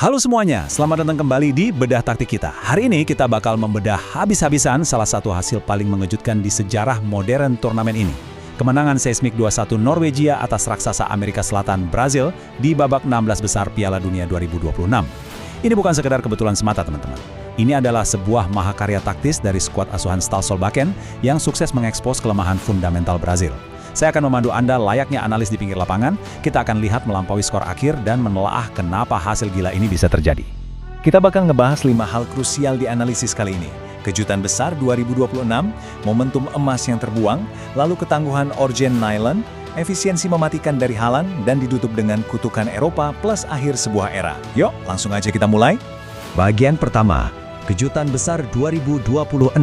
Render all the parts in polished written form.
Halo semuanya, selamat datang kembali di Bedah Taktik kita. Hari ini kita bakal membedah habis-habisan salah satu hasil paling mengejutkan di sejarah modern turnamen ini. Kemenangan seismik 2-1 Norwegia atas raksasa Amerika Selatan Brazil di babak 16 besar Piala Dunia 2026. Ini bukan sekedar kebetulan semata teman-teman. Ini adalah sebuah mahakarya taktis dari skuad asuhan Ståle Solbakken yang sukses mengekspos kelemahan fundamental Brazil. Saya akan memandu Anda layaknya analis di pinggir lapangan. Kita akan lihat melampaui skor akhir dan menelaah kenapa hasil gila ini bisa terjadi. Kita bakal ngebahas 5 hal krusial di analisis kali ini. Kejutan besar 2026, momentum emas yang terbuang, lalu ketangguhan Orjan Nyland, efisiensi mematikan dari Haaland, dan ditutup dengan kutukan Eropa plus akhir sebuah era. Yuk, langsung aja kita mulai. Bagian pertama, kejutan besar 2026.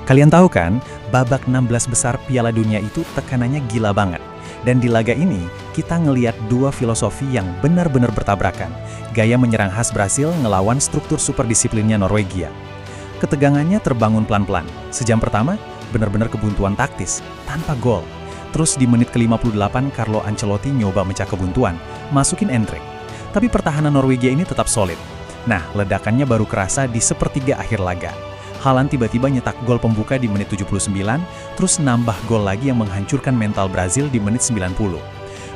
Kalian tahu kan, babak 16 besar Piala Dunia itu tekanannya gila banget. Dan di laga ini, kita ngeliat dua filosofi yang benar-benar bertabrakan. Gaya menyerang khas Brasil ngelawan struktur superdisiplinnya Norwegia. Ketegangannya terbangun pelan-pelan. Sejam pertama, benar-benar kebuntuan taktis, tanpa gol. Terus di menit ke-58, Carlo Ancelotti nyoba mecah kebuntuan, masukin Endrick. Tapi pertahanan Norwegia ini tetap solid. Nah, ledakannya baru kerasa di sepertiga akhir laga. Haaland tiba-tiba nyetak gol pembuka di menit 79, terus nambah gol lagi yang menghancurkan mental Brazil di menit 90.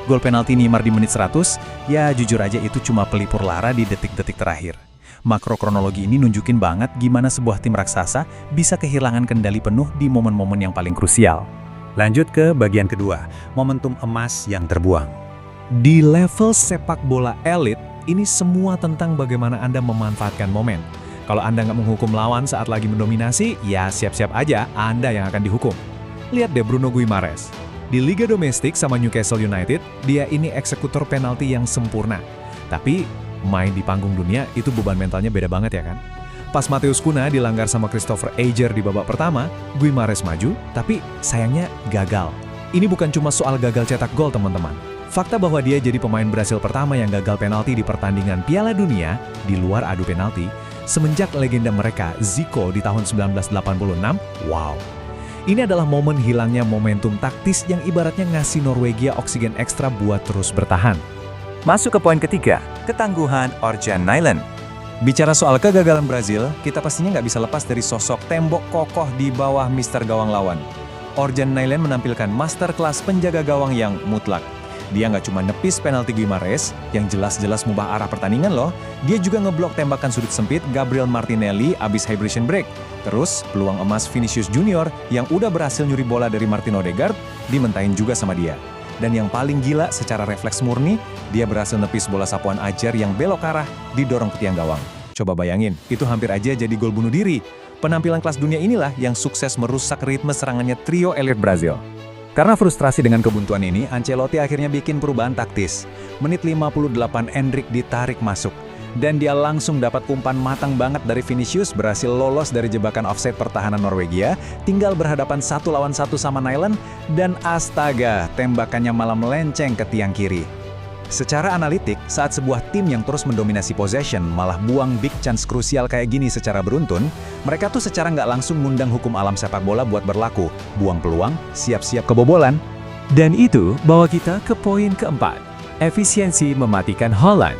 Gol penalti Neymar di menit 100, ya jujur aja itu cuma pelipur lara di detik-detik terakhir. Makro kronologi ini nunjukin banget gimana sebuah tim raksasa bisa kehilangan kendali penuh di momen-momen yang paling krusial. Lanjut ke bagian kedua, momentum emas yang terbuang. Di level sepak bola elit, ini semua tentang bagaimana Anda memanfaatkan momen. Kalau Anda nggak menghukum lawan saat lagi mendominasi, ya siap-siap aja Anda yang akan dihukum. Lihat deh Bruno Guimaraes. Di Liga Domestik sama Newcastle United, dia ini eksekutor penalti yang sempurna. Tapi, main di panggung dunia itu beban mentalnya beda banget ya kan? Pas Matheus Cunha dilanggar sama Christopher Ajer di babak pertama, Guimaraes maju, tapi sayangnya gagal. Ini bukan cuma soal gagal cetak gol teman-teman. Fakta bahwa dia jadi pemain Brasil pertama yang gagal penalti di pertandingan Piala Dunia di luar adu penalti, semenjak legenda mereka, Zico, di tahun 1986, wow. Ini adalah momen hilangnya momentum taktis yang ibaratnya ngasih Norwegia oksigen ekstra buat terus bertahan. Masuk ke poin ketiga, ketangguhan Orjan Nyland. Bicara soal kegagalan Brazil, kita pastinya nggak bisa lepas dari sosok tembok kokoh di bawah Mister Gawang lawan. Orjan Nyland menampilkan masterclass penjaga gawang yang mutlak. Dia nggak cuma nepis penalti Guimaraes, yang jelas-jelas mengubah arah pertandingan loh. Dia juga ngeblok tembakan sudut sempit Gabriel Martinelli abis hydration break. Terus, peluang emas Vinicius Junior yang udah berhasil nyuri bola dari Martin Odegaard, dimentahin juga sama dia. Dan yang paling gila secara refleks murni, dia berhasil nepis bola sapuan Ajer yang belok arah, didorong ke tiang gawang. Coba bayangin, itu hampir aja jadi gol bunuh diri. Penampilan kelas dunia inilah yang sukses merusak ritme serangannya trio elit Brazil. Karena frustrasi dengan kebuntuan ini, Ancelotti akhirnya bikin perubahan taktis. Menit 58 Endrick ditarik masuk. Dan dia langsung dapat umpan matang banget dari Vinicius, berhasil lolos dari jebakan offside pertahanan Norwegia, tinggal berhadapan 1 lawan 1 sama Nyland, dan astaga, tembakannya malah melenceng ke tiang kiri. Secara analitik, saat sebuah tim yang terus mendominasi possession malah buang big chance krusial kayak gini secara beruntun, mereka tuh secara nggak langsung ngundang hukum alam sepak bola buat berlaku, buang peluang, siap-siap kebobolan. Dan itu bawa kita ke poin keempat, efisiensi mematikan Haaland.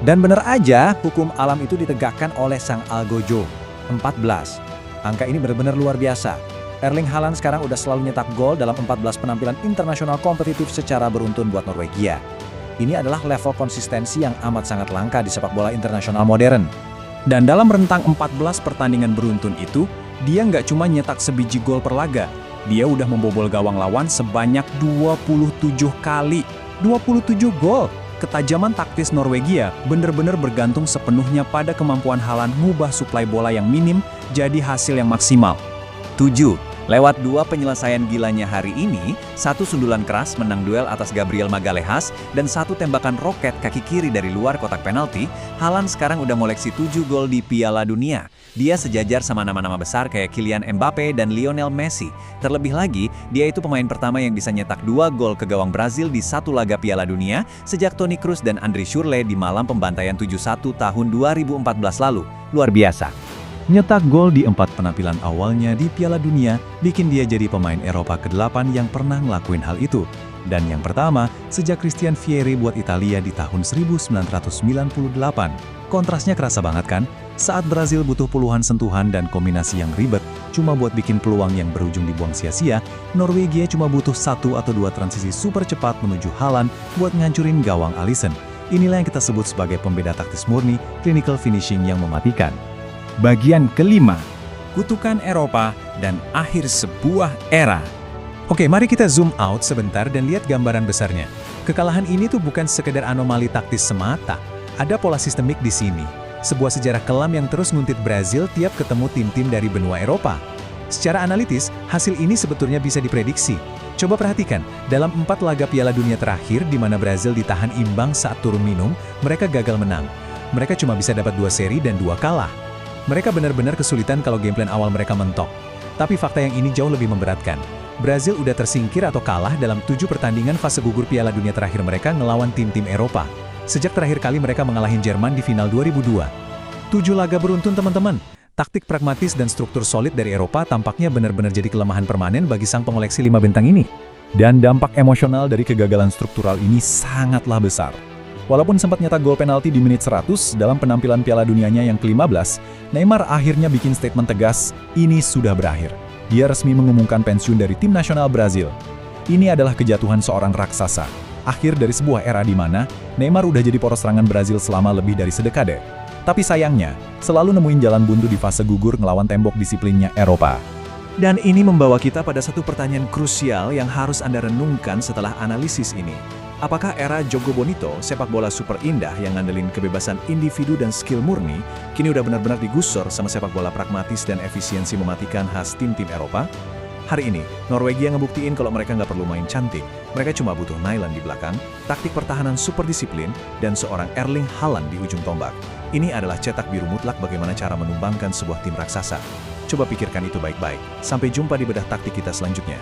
Dan bener aja, hukum alam itu ditegakkan oleh sang Algojo, 14. Angka ini benar-benar luar biasa. Erling Haaland sekarang udah selalu nyetak gol dalam 14 penampilan internasional kompetitif secara beruntun buat Norwegia. Ini adalah level konsistensi yang amat sangat langka di sepak bola internasional modern. Dan dalam rentang 14 pertandingan beruntun itu, dia nggak cuma nyetak sebiji gol per laga, dia udah membobol gawang lawan sebanyak 27 kali. 27 gol! Ketajaman taktis Norwegia bener-bener bergantung sepenuhnya pada kemampuan Haaland ngubah suplai bola yang minim jadi hasil yang maksimal. 7. Lewat 2 penyelesaian gilanya hari ini, 1 sundulan keras menang duel atas Gabriel Magalhaes dan 1 tembakan roket kaki kiri dari luar kotak penalti, Haaland sekarang udah ngoleksi 7 gol di Piala Dunia. Dia sejajar sama nama-nama besar kayak Kylian Mbappe dan Lionel Messi. Terlebih lagi, dia itu pemain pertama yang bisa nyetak 2 gol ke gawang Brazil di 1 laga Piala Dunia sejak Toni Kroos dan André Schürrle di malam pembantaian 7-1 tahun 2014 lalu. Luar biasa. Nyetak gol di 4 penampilan awalnya di Piala Dunia bikin dia jadi pemain Eropa ke-8 yang pernah ngelakuin hal itu. Dan yang pertama, sejak Christian Vieri buat Italia di tahun 1998. Kontrasnya kerasa banget kan? Saat Brazil butuh puluhan sentuhan dan kombinasi yang ribet, cuma buat bikin peluang yang berujung dibuang sia-sia, Norwegia cuma butuh 1 atau 2 transisi super cepat menuju Haaland buat ngancurin gawang Alisson. Inilah yang kita sebut sebagai pembeda taktis murni, clinical finishing yang mematikan. Bagian kelima, kutukan Eropa dan akhir sebuah era. Oke, mari kita zoom out sebentar dan lihat gambaran besarnya. Kekalahan ini tuh bukan sekedar anomali taktis semata. Ada pola sistemik di sini. Sebuah sejarah kelam yang terus nguntit Brazil tiap ketemu tim-tim dari benua Eropa. Secara analitis, hasil ini sebetulnya bisa diprediksi. Coba perhatikan, dalam 4 laga Piala Dunia terakhir di mana Brazil ditahan imbang saat turun minum, mereka gagal menang. Mereka cuma bisa dapat 2 seri dan 2 kalah. Mereka benar-benar kesulitan kalau game plan awal mereka mentok. Tapi fakta yang ini jauh lebih memberatkan. Brazil udah tersingkir atau kalah dalam 7 pertandingan fase gugur Piala Dunia terakhir mereka ngelawan tim-tim Eropa. Sejak terakhir kali mereka mengalahin Jerman di final 2002. 7 laga beruntun teman-teman. Taktik pragmatis dan struktur solid dari Eropa tampaknya benar-benar jadi kelemahan permanen bagi sang pengoleksi 5 bintang ini. Dan dampak emosional dari kegagalan struktural ini sangatlah besar. Walaupun sempat nyetak gol penalti di menit 100 dalam penampilan Piala Dunianya yang ke-15, Neymar akhirnya bikin statement tegas, ini sudah berakhir. Dia resmi mengumumkan pensiun dari tim nasional Brazil. Ini adalah kejatuhan seorang raksasa. Akhir dari sebuah era di mana Neymar udah jadi poros serangan Brazil selama lebih dari sedekade. Tapi sayangnya, selalu nemuin jalan buntu di fase gugur ngelawan tembok disiplinnya Eropa. Dan ini membawa kita pada satu pertanyaan krusial yang harus Anda renungkan setelah analisis ini. Apakah era Jogo Bonito, sepak bola super indah yang ngandelin kebebasan individu dan skill murni, kini udah benar-benar digusur sama sepak bola pragmatis dan efisiensi mematikan khas tim-tim Eropa? Hari ini, Norwegia ngebuktiin kalau mereka nggak perlu main cantik. Mereka cuma butuh Nyland di belakang, taktik pertahanan super disiplin, dan seorang Erling Haaland di ujung tombak. Ini adalah cetak biru mutlak bagaimana cara menumbangkan sebuah tim raksasa. Coba pikirkan itu baik-baik. Sampai jumpa di bedah taktik kita selanjutnya.